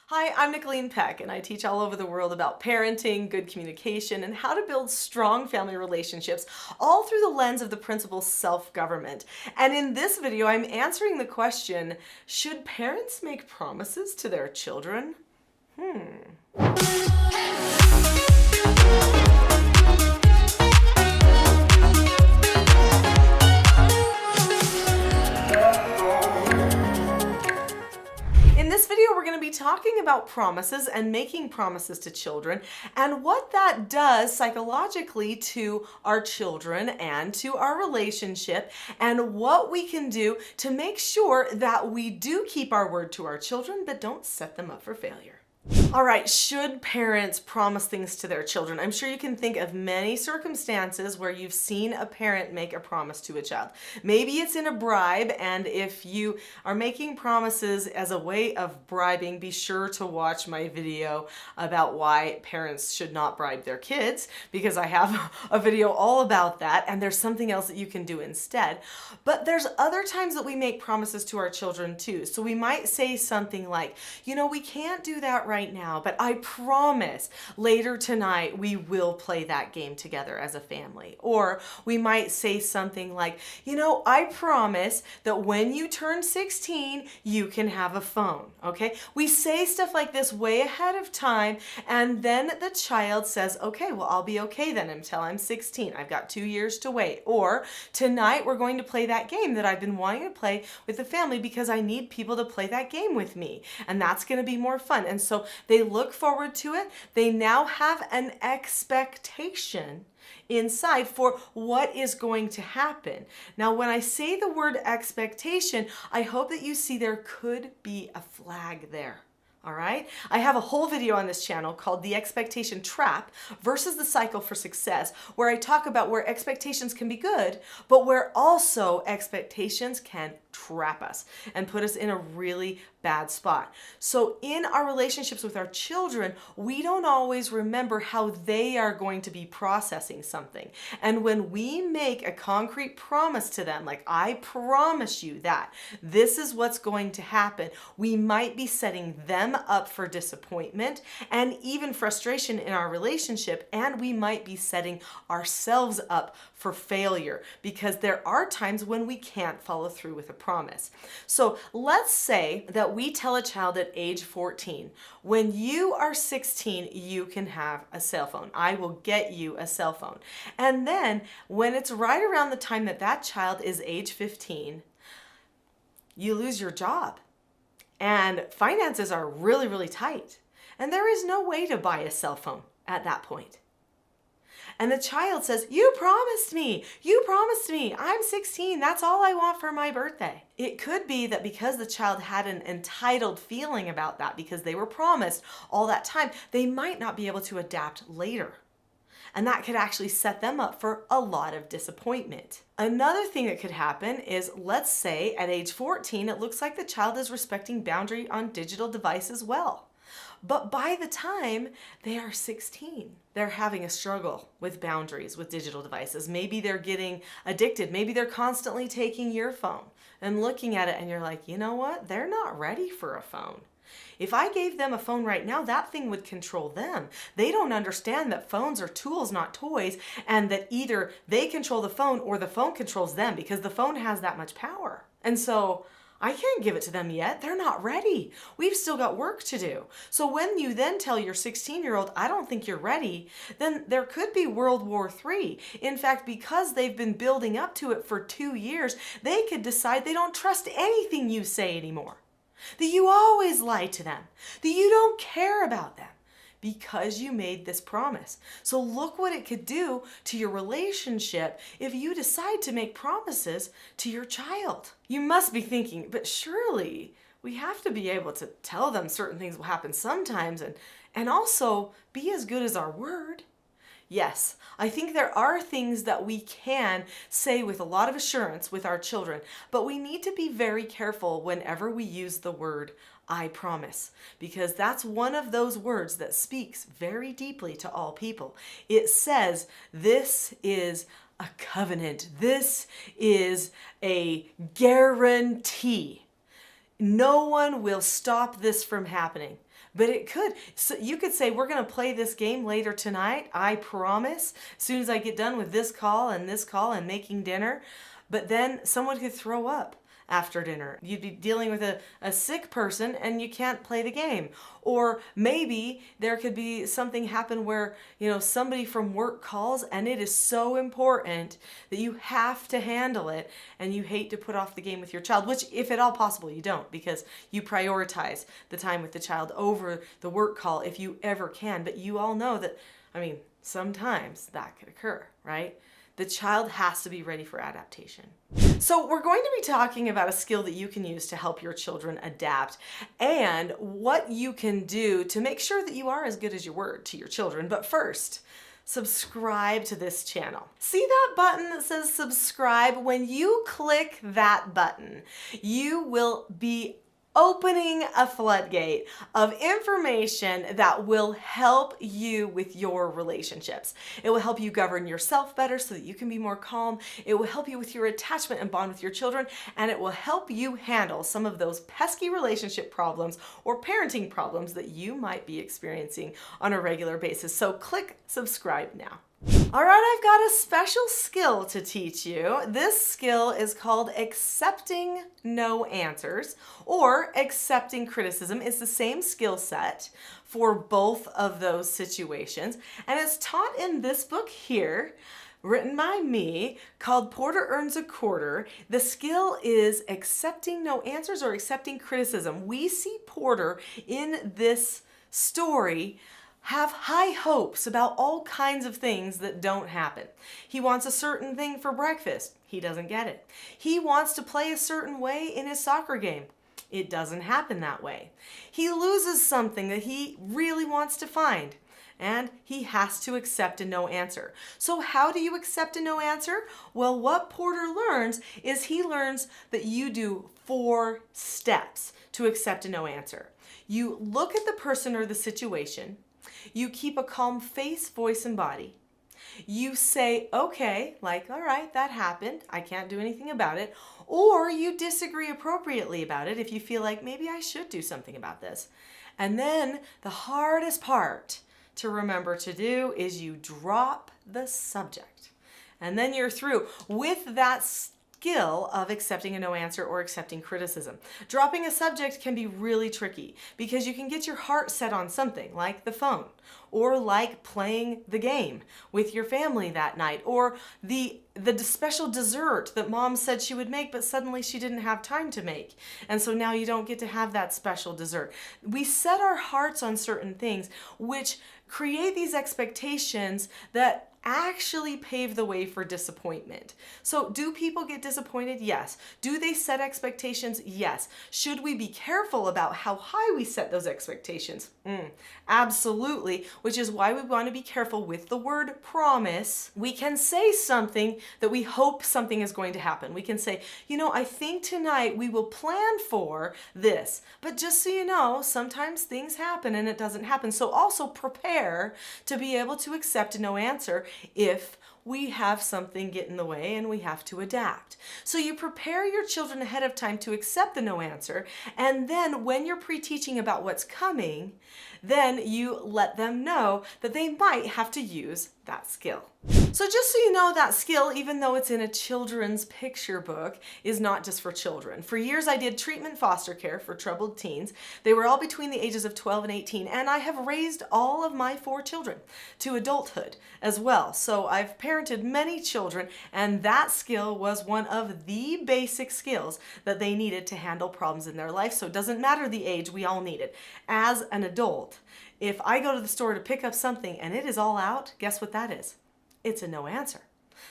Hi, I'm Nicholeen Peck, and I teach all over the world about parenting, good communication, and how to build strong family relationships, all through the lens of the principle self-government. And in this video, I'm answering the question, should parents make promises to their children? In this video, we're going to be talking about promises and making promises to children and what that does psychologically to our children and to our relationship, and what we can do to make sure that we do keep our word to our children but don't set them up for failure. All right, should parents promise things to their children? I'm sure you can think of many circumstances where you've seen a parent make a promise to a child. Maybe it's in a bribe, and if you are making promises as a way of bribing, be sure to watch my video about why parents should not bribe their kids, because I have a video all about that, and there's something else that you can do instead. But there's other times that we make promises to our children too. So we might say something like, we can't do that right now, but I promise later tonight we will play that game together as a family. Or we might say something like, I promise that when you turn 16, you can have a phone, okay? We say stuff like this way ahead of time, and then the child says, okay, well, I'll be okay then until I'm 16. I've got 2 years to wait. Or tonight we're going to play that game that I've been wanting to play with the family because I need people to play that game with me, and that's going to be more fun. And so they look forward to it. They now have an expectation inside for what is going to happen. Now, when I say the word expectation, I hope that you see there could be a flag there. All right. I have a whole video on this channel called The Expectation Trap versus the Cycle for Success, where I talk about where expectations can be good, but where also expectations can trap us and put us in a really bad spot. So in our relationships with our children, we don't always remember how they are going to be processing something. And when we make a concrete promise to them, like, I promise you that this is what's going to happen, we might be setting them up for disappointment and even frustration in our relationship, and we might be setting ourselves up for failure because there are times when we can't follow through with a promise. So let's say that we tell a child at age 14, when you are 16, you can have a cell phone. I will get you a cell phone. And then when it's right around the time that that child is age 15, you lose your job. And finances are really, really tight. And there is no way to buy a cell phone at that point. And the child says, you promised me, I'm 16, that's all I want for my birthday. It could be that because the child had an entitled feeling about that, because they were promised all that time, they might not be able to adapt later. And that could actually set them up for a lot of disappointment. Another thing that could happen is, let's say at age 14, it looks like the child is respecting boundary on digital devices well. But by the time they are 16, they're having a struggle with boundaries with digital devices. Maybe they're getting addicted. Maybe they're constantly taking your phone and looking at it, and you're like, you know what? They're not ready for a phone. If I gave them a phone right now, that thing would control them. They don't understand that phones are tools, not toys, and that either they control the phone or the phone controls them, because the phone has that much power. And so I can't give it to them yet. They're not ready. We've still got work to do. So when you then tell your 16-year-old, I don't think you're ready, then there could be World War III. In fact, because they've been building up to it for 2 years, they could decide they don't trust anything you say anymore. That you always lie to them. That you don't care about them. Because you made this promise. So look what it could do to your relationship if you decide to make promises to your child. You must be thinking, but surely we have to be able to tell them certain things will happen sometimes and also be as good as our word. Yes, I think there are things that we can say with a lot of assurance with our children, but we need to be very careful whenever we use the word I promise, because that's one of those words that speaks very deeply to all people. It says, this is a covenant. This is a guarantee. No one will stop this from happening. But it could. So you could say, we're going to play this game later tonight. I promise. As soon as I get done with this call and making dinner. But then someone could throw up after dinner. You'd be dealing with a sick person and you can't play the game. Or maybe there could be something happen where, somebody from work calls and it is so important that you have to handle it and you hate to put off the game with your child, which if at all possible you don't, because you prioritize the time with the child over the work call if you ever can. But you all know that, sometimes that could occur, right? The child has to be ready for adaptation. So we're going to be talking about a skill that you can use to help your children adapt and what you can do to make sure that you are as good as your word to your children. But first, subscribe to this channel. See that button that says subscribe? When you click that button, you will be opening a floodgate of information that will help you with your relationships. It will help you govern yourself better so that you can be more calm. It will help you with your attachment and bond with your children, and it will help you handle some of those pesky relationship problems or parenting problems that you might be experiencing on a regular basis. So click subscribe now. All right, I've got a special skill to teach you. This skill is called accepting no answers or accepting criticism. It's the same skill set for both of those situations. And it's taught in this book here, written by me, called Porter Earns a Quarter. The skill is accepting no answers or accepting criticism. We see Porter in this story have high hopes about all kinds of things that don't happen. He wants a certain thing for breakfast. He doesn't get it. He wants to play a certain way in his soccer game. It doesn't happen that way. He loses something that he really wants to find, and he has to accept a no answer. So how do you accept a no answer? Well, what Porter learns is he learns that you do 4 steps to accept a no answer. You look at the person or the situation. You keep a calm face, voice, and body. You say, okay, like, all right, that happened. I can't do anything about it. Or you disagree appropriately about it if you feel like maybe I should do something about this. And then the hardest part to remember to do is you drop the subject. And then you're through with that skill of accepting a no answer or accepting criticism. Dropping a subject can be really tricky because you can get your heart set on something like the phone or like playing the game with your family that night or the special dessert that mom said she would make but suddenly she didn't have time to make. And so now you don't get to have that special dessert. We set our hearts on certain things which create these expectations that actually pave the way for disappointment. So do people get disappointed? Yes. Do they set expectations? Yes. Should we be careful about how high we set those expectations? Absolutely, which is why we want to be careful with the word promise. We can say something that we hope something is going to happen. We can say, I think tonight we will plan for this. But just so you know, sometimes things happen and it doesn't happen. So also prepare to be able to accept a no answer if we have something get in the way and we have to adapt. So you prepare your children ahead of time to accept the no answer, and then when you're pre-teaching about what's coming, then you let them know that they might have to use that skill. So just so you know, that skill, even though it's in a children's picture book, is not just for children. For years I did treatment foster care for troubled teens. They were all between the ages of 12 and 18, and I have raised all of my 4 children to adulthood as well. So I've parented many children, and that skill was one of the basic skills that they needed to handle problems in their life. So it doesn't matter the age, we all need it. As an adult, if I go to the store to pick up something and it is all out, guess what that is? It's a no answer.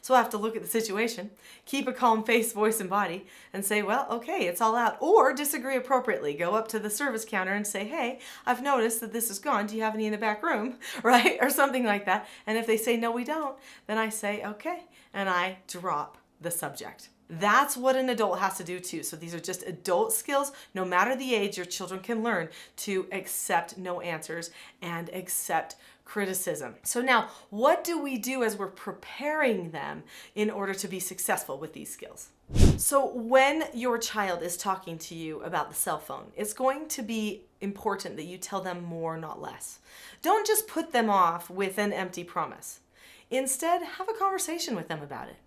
So I have to look at the situation, keep a calm face, voice, and body, and say, well, okay, it's all out. Or disagree appropriately. Go up to the service counter and say, hey, I've noticed that this is gone. Do you have any in the back room? Right? Or something like that. And if they say, no, we don't, then I say, okay, and I drop the subject. That's what an adult has to do too. So these are just adult skills. No matter the age, your children can learn to accept no answers and accept criticism. So now, what do we do as we're preparing them in order to be successful with these skills? So when your child is talking to you about the cell phone, it's going to be important that you tell them more, not less. Don't just put them off with an empty promise. Instead, have a conversation with them about it.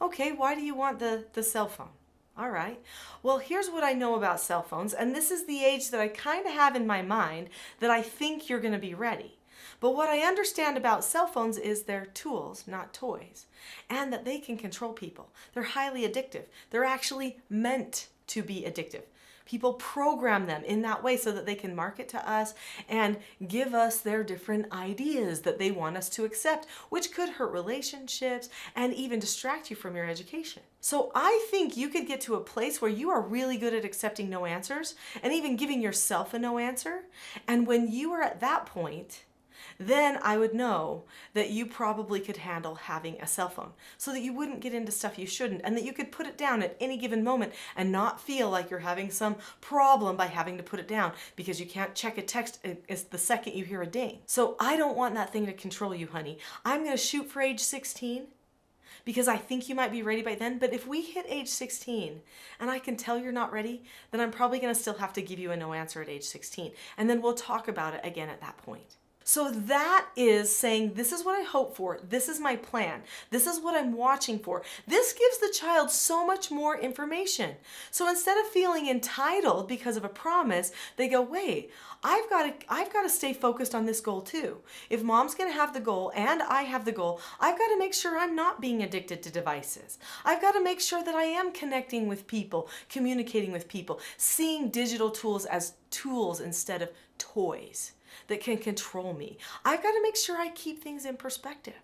Okay, why do you want the cell phone? All right. Well, here's what I know about cell phones, and this is the age that I kind of have in my mind that I think you're going to be ready. But what I understand about cell phones is they're tools, not toys, and that they can control people. They're highly addictive. They're actually meant to be addictive. People program them in that way so that they can market to us and give us their different ideas that they want us to accept, which could hurt relationships and even distract you from your education. So I think you could get to a place where you are really good at accepting no answers and even giving yourself a no answer. And when you are at that point, then I would know that you probably could handle having a cell phone so that you wouldn't get into stuff you shouldn't, and that you could put it down at any given moment and not feel like you're having some problem by having to put it down because you can't check a text the second you hear a ding. So I don't want that thing to control you, honey. I'm going to shoot for age 16 because I think you might be ready by then. But if we hit age 16 and I can tell you're not ready, then I'm probably going to still have to give you a no answer at age 16. And then we'll talk about it again at that point. So that is saying, this is what I hope for. This is my plan. This is what I'm watching for. This gives the child so much more information. So instead of feeling entitled because of a promise, they go, wait, I've got to stay focused on this goal too. If mom's going to have the goal and I have the goal, I've got to make sure I'm not being addicted to devices. I've got to make sure that I am connecting with people, communicating with people, seeing digital tools as tools instead of toys that can control me. I've got to make sure I keep things in perspective.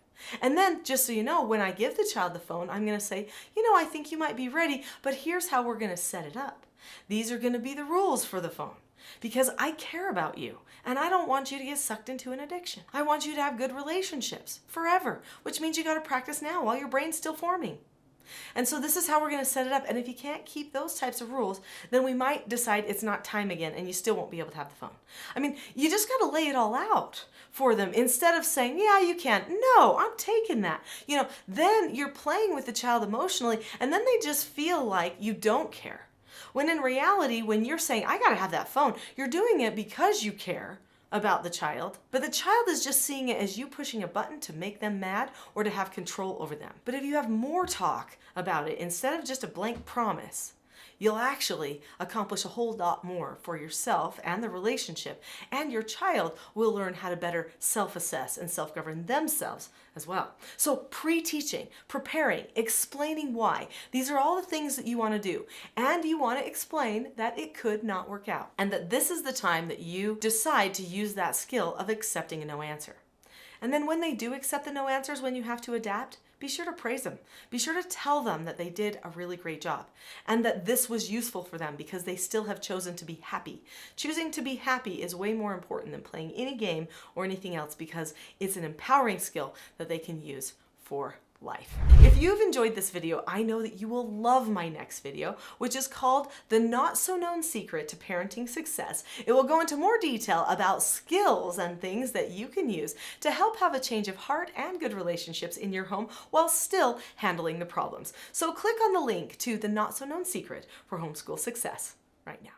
And then, just so you know, when I give the child the phone, I'm going to say, I think you might be ready, but here's how we're going to set it up. These are going to be the rules for the phone because I care about you and I don't want you to get sucked into an addiction. I want you to have good relationships forever, which means you got to practice now while your brain's still forming. And so this is how we're going to set it up. And if you can't keep those types of rules, then we might decide it's not time again and you still won't be able to have the phone. I mean, you just got to lay it all out for them instead of saying, yeah, you can. No, I'm taking that. Then you're playing with the child emotionally and then they just feel like you don't care. When in reality, when you're saying, I got to have that phone, you're doing it because you care about the child, but the child is just seeing it as you pushing a button to make them mad or to have control over them. But if you have more talk about it instead of just a blank promise, you'll actually accomplish a whole lot more for yourself and the relationship, and your child will learn how to better self-assess and self-govern themselves as well. So pre-teaching, preparing, explaining why, these are all the things that you want to do, and you want to explain that it could not work out, and that this is the time that you decide to use that skill of accepting a no answer. And then when they do accept the no answers, when you have to adapt, be sure to praise them. Be sure to tell them that they did a really great job and that this was useful for them because they still have chosen to be happy. Choosing to be happy is way more important than playing any game or anything else because it's an empowering skill that they can use for life. If you've enjoyed this video, I know that you will love my next video, which is called The Not So Known Secret to Parenting Success. It will go into more detail about skills and things that you can use to help have a change of heart and good relationships in your home while still handling the problems. So click on the link to The Not So Known Secret for homeschool success right now.